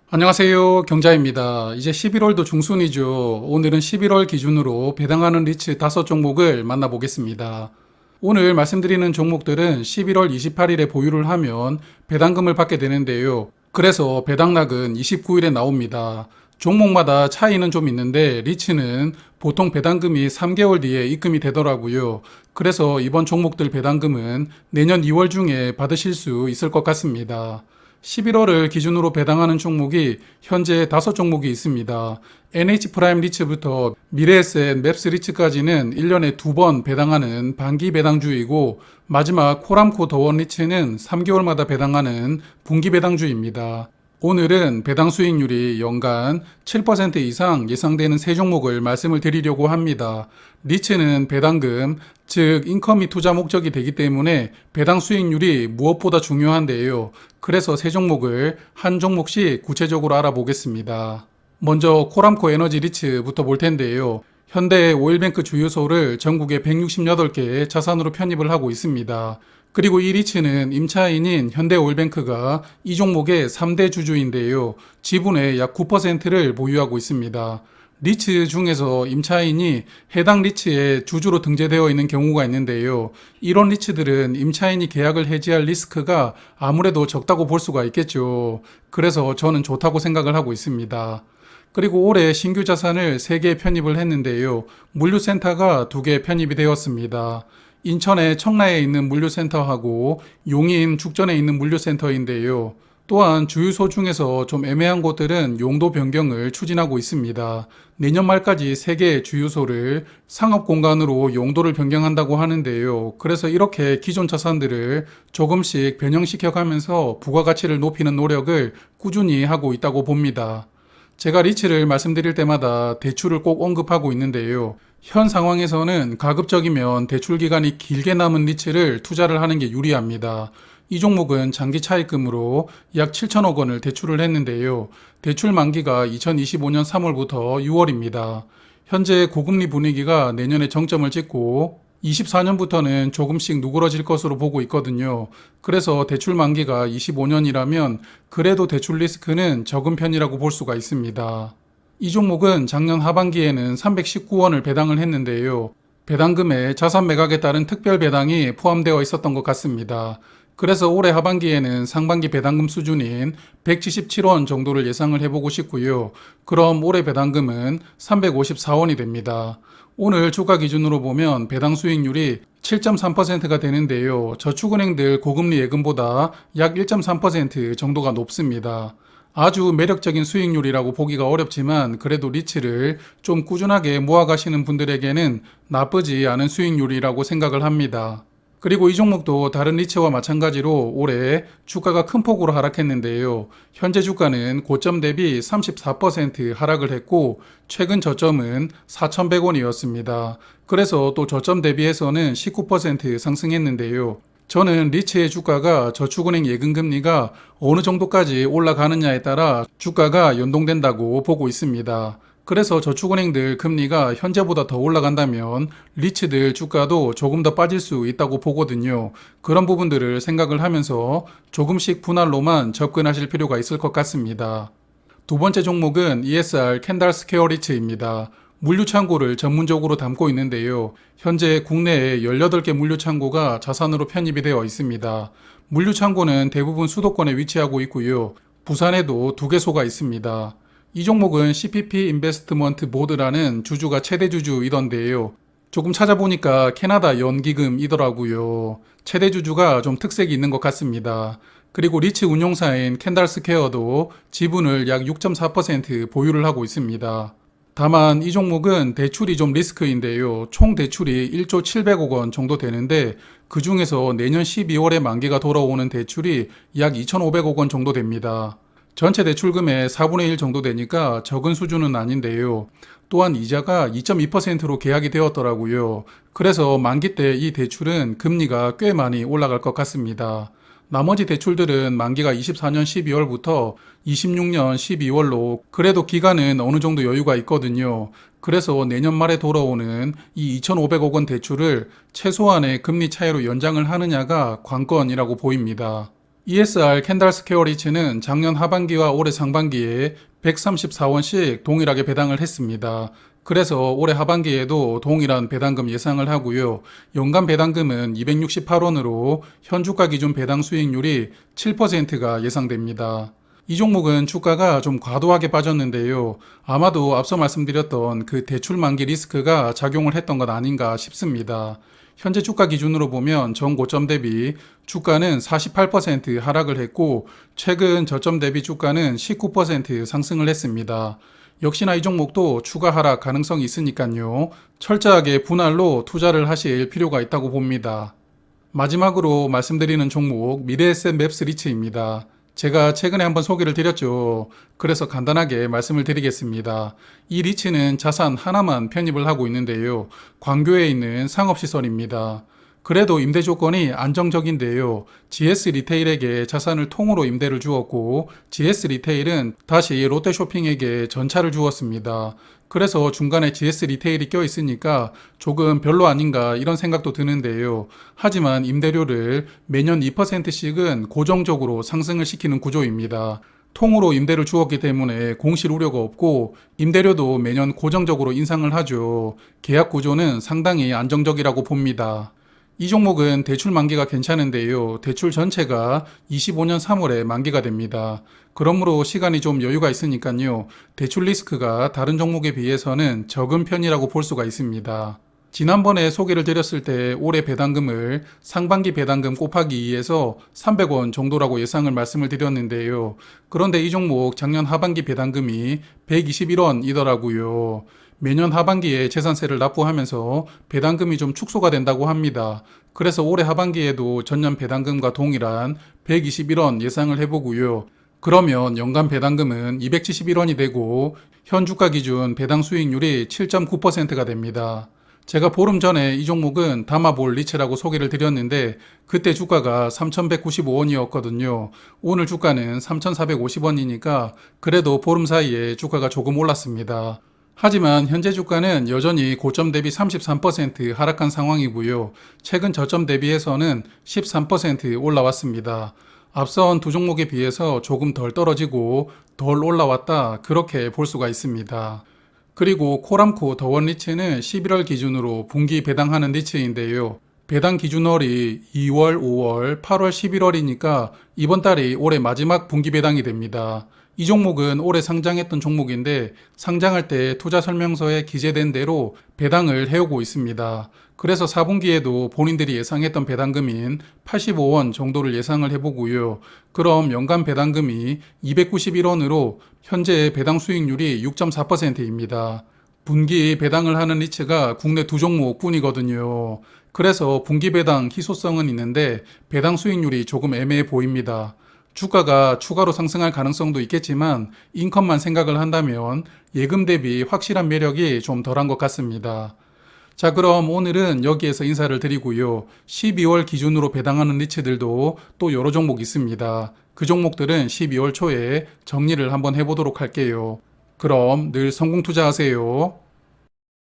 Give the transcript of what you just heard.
안녕하세요. 경자입니다. 이제 11월도 중순이죠. 오늘은 11월 기준으로 배당하는 리츠 5종목을 만나보겠습니다. 오늘 말씀드리는 종목들은 11월 28일에 보유를 하면 배당금을 받게 되는데요. 그래서 배당락은 29일에 나옵니다. 종목마다 차이는 좀 있는데 리츠는 보통 배당금이 3개월 뒤에 입금이 되더라고요. 그래서 이번 종목들 배당금은 내년 2월 중에 받으실 수 있을 것 같습니다. 11월을 기준으로 배당하는 종목이 현재 5종목이 있습니다. NH프라임 리츠부터 미래에셋 맵스 리츠까지는 1년에 2번 배당하는 반기 배당주이고, 마지막 코람코 더원 리츠는 3개월마다 배당하는 분기 배당주입니다. 오늘은 배당 수익률이 연간 7% 이상 예상되는 세 종목을 말씀을 드리려고 합니다. 리츠는 배당금, 즉 인컴이 투자 목적이 되기 때문에 배당 수익률이 무엇보다 중요한데요. 그래서 세 종목을 한 종목씩 구체적으로 알아보겠습니다. 먼저 코람코 에너지 리츠부터 볼 텐데요. 현대 오일뱅크 주유소를 전국에 168개 자산으로 편입을 하고 있습니다. 그리고 이 리츠는 임차인인 현대오일뱅크가 이 종목의 3대 주주인데요. 지분의 약 9%를 보유하고 있습니다. 리츠 중에서 임차인이 해당 리츠의 주주로 등재되어 있는 경우가 있는데요. 이런 리츠들은 임차인이 계약을 해지할 리스크가 아무래도 적다고 볼 수가 있겠죠. 그래서 저는 좋다고 생각을 하고 있습니다. 그리고 올해 신규 자산을 3개 편입을 했는데요. 물류센터가 2개 편입이 되었습니다. 인천의 청라에 있는 물류센터하고 용인 죽전에 있는 물류센터인데요. 또한 주유소 중에서 좀 애매한 곳들은 용도 변경을 추진하고 있습니다. 내년 말까지 3개의 주유소를 상업공간으로 용도를 변경한다고 하는데요. 그래서 이렇게 기존 자산들을 조금씩 변형시켜 가면서 부가가치를 높이는 노력을 꾸준히 하고 있다고 봅니다. 제가 리츠를 말씀드릴 때마다 대출을 꼭 언급하고 있는데요. 현 상황에서는 가급적이면 대출 기간이 길게 남은 리츠를 투자를 하는 게 유리합니다. 이 종목은 장기 차입금으로 약 7천억 원을 대출을 했는데요. 대출 만기가 2025년 3월부터 6월입니다. 현재 고금리 분위기가 내년에 정점을 찍고 24년부터는 조금씩 누그러질 것으로 보고 있거든요. 그래서 대출 만기가 25년이라면 그래도 대출 리스크는 적은 편이라고 볼 수가 있습니다. 이 종목은 작년 하반기에는 319원을 배당을 했는데요. 배당금에 자산 매각에 따른 특별 배당이 포함되어 있었던 것 같습니다. 그래서 올해 하반기에는 상반기 배당금 수준인 177원 정도를 예상을 해보고 싶고요. 그럼 올해 배당금은 354원이 됩니다. 오늘 주가 기준으로 보면 배당 수익률이 7.3%가 되는데요. 저축은행들 고금리 예금보다 약 1.3% 정도가 높습니다. 아주 매력적인 수익률이라고 보기가 어렵지만 그래도 리츠를 좀 꾸준하게 모아가시는 분들에게는 나쁘지 않은 수익률이라고 생각을 합니다. 그리고 이 종목도 다른 리츠와 마찬가지로 올해 주가가 큰 폭으로 하락했는데요. 현재 주가는 고점 대비 34% 하락을 했고 최근 저점은 4,100원이었습니다. 그래서 또 저점 대비해서는 19% 상승했는데요. 저는 리츠의 주가가 저축은행 예금금리가 어느 정도까지 올라가느냐에 따라 주가가 연동된다고 보고 있습니다. 그래서 저축은행들 금리가 현재보다 더 올라간다면 리츠들 주가도 조금 더 빠질 수 있다고 보거든요. 그런 부분들을 생각을 하면서 조금씩 분할로만 접근하실 필요가 있을 것 같습니다. 두 번째 종목은 ESR 캔달 스퀘어 리츠입니다. 물류창고를 전문적으로 담고 있는데요. 현재 국내에 18개 물류창고가 자산으로 편입이 되어 있습니다. 물류창고는 대부분 수도권에 위치하고 있고요. 부산에도 2개소가 있습니다. 이 종목은 CPP 인베스트먼트 보드라는 주주가 최대 주주이던데요. 조금 찾아보니까 캐나다 연기금이더라고요. 최대 주주가 좀 특색이 있는 것 같습니다. 그리고 리츠 운용사인 캔달 스퀘어도 지분을 약 6.4% 보유를 하고 있습니다. 다만 이 종목은 대출이 좀 리스크인데요. 총 대출이 1조 700억 원 정도 되는데 그 중에서 내년 12월에 만기가 돌아오는 대출이 약 2,500억 원 정도 됩니다. 전체 대출금의 4분의 1 정도 되니까 적은 수준은 아닌데요. 또한 이자가 2.2%로 계약이 되었더라고요. 그래서 만기 때 이 대출은 금리가 꽤 많이 올라갈 것 같습니다. 나머지 대출들은 만기가 24년 12월부터 26년 12월로 그래도 기간은 어느 정도 여유가 있거든요. 그래서 내년 말에 돌아오는 이 2,500억 원 대출을 최소한의 금리 차이로 연장을 하느냐가 관건이라고 보입니다. ESR 캔달 스퀘어 리츠는 작년 하반기와 올해 상반기에 134원씩 동일하게 배당을 했습니다. 그래서 올해 하반기에도 동일한 배당금 예상을 하고요. 연간 배당금은 268원으로 현 주가 기준 배당 수익률이 7%가 예상됩니다. 이 종목은 주가가 좀 과도하게 빠졌는데요. 아마도 앞서 말씀드렸던 그 대출 만기 리스크가 작용을 했던 것 아닌가 싶습니다. 현재 주가 기준으로 보면 전 고점 대비 주가는 48% 하락을 했고 최근 저점 대비 주가는 19% 상승을 했습니다. 역시나 이 종목도 추가 하락 가능성이 있으니까요. 철저하게 분할로 투자를 하실 필요가 있다고 봅니다. 마지막으로 말씀드리는 종목 미래에셋 맵스 리츠입니다. 제가 최근에 한번 소개를 드렸죠. 그래서 간단하게 말씀을 드리겠습니다. 이 리츠는 자산 하나만 편입을 하고 있는데요. 광교에 있는 상업시설입니다. 그래도 임대 조건이 안정적인데요. GS 리테일에게 자산을 통으로 임대를 주었고 GS 리테일은 다시 롯데쇼핑에게 전차를 주었습니다. 그래서 중간에 GS 리테일이 껴있으니까 조금 별로 아닌가 이런 생각도 드는데요. 하지만 임대료를 매년 2%씩은 고정적으로 상승을 시키는 구조입니다. 통으로 임대를 주었기 때문에 공실 우려가 없고 임대료도 매년 고정적으로 인상을 하죠. 계약 구조는 상당히 안정적이라고 봅니다. 이 종목은 대출 만기가 괜찮은데요. 대출 전체가 25년 3월에 만기가 됩니다. 그러므로 시간이 좀 여유가 있으니까요. 대출 리스크가 다른 종목에 비해서는 적은 편이라고 볼 수가 있습니다. 지난번에 소개를 드렸을 때 올해 배당금을 상반기 배당금 곱하기 2에서 300원 정도라고 예상을 말씀을 드렸는데요. 그런데 이 종목 작년 하반기 배당금이 121원이더라고요. 매년 하반기에 재산세를 납부하면서 배당금이 좀 축소가 된다고 합니다. 그래서 올해 하반기에도 전년 배당금과 동일한 121원 예상을 해보고요. 그러면 연간 배당금은 271원이 되고 현 주가 기준 배당 수익률이 7.9%가 됩니다. 제가 보름 전에 이 종목은 다마볼 리츠라고 소개를 드렸는데 그때 주가가 3,195원이었거든요. 오늘 주가는 3,450원이니까 그래도 보름 사이에 주가가 조금 올랐습니다. 하지만 현재 주가는 여전히 고점 대비 33% 하락한 상황이고요. 최근 저점 대비해서는 13% 올라왔습니다. 앞선 두 종목에 비해서 조금 덜 떨어지고 덜 올라왔다 그렇게 볼 수가 있습니다. 그리고 코람코 더원 리츠는 11월 기준으로 분기 배당하는 리츠인데요. 배당 기준월이 2월, 5월, 8월, 11월이니까 이번 달이 올해 마지막 분기 배당이 됩니다. 이 종목은 올해 상장했던 종목인데 상장할 때 투자 설명서에 기재된 대로 배당을 해오고 있습니다. 그래서 4분기에도 본인들이 예상했던 배당금인 85원 정도를 예상을 해보고요. 그럼 연간 배당금이 291원으로 현재 배당 수익률이 6.4%입니다. 분기 배당을 하는 리츠가 국내 두 종목 뿐이거든요. 그래서 분기 배당 희소성은 있는데 배당 수익률이 조금 애매해 보입니다. 주가가 추가로 상승할 가능성도 있겠지만 인컴만 생각을 한다면 예금 대비 확실한 매력이 좀 덜한 것 같습니다. 자, 그럼 오늘은 여기에서 인사를 드리고요. 12월 기준으로 배당하는 리츠들도 또 여러 종목 있습니다. 그 종목들은 12월 초에 정리를 한번 해보도록 할게요. 그럼 늘 성공 투자하세요.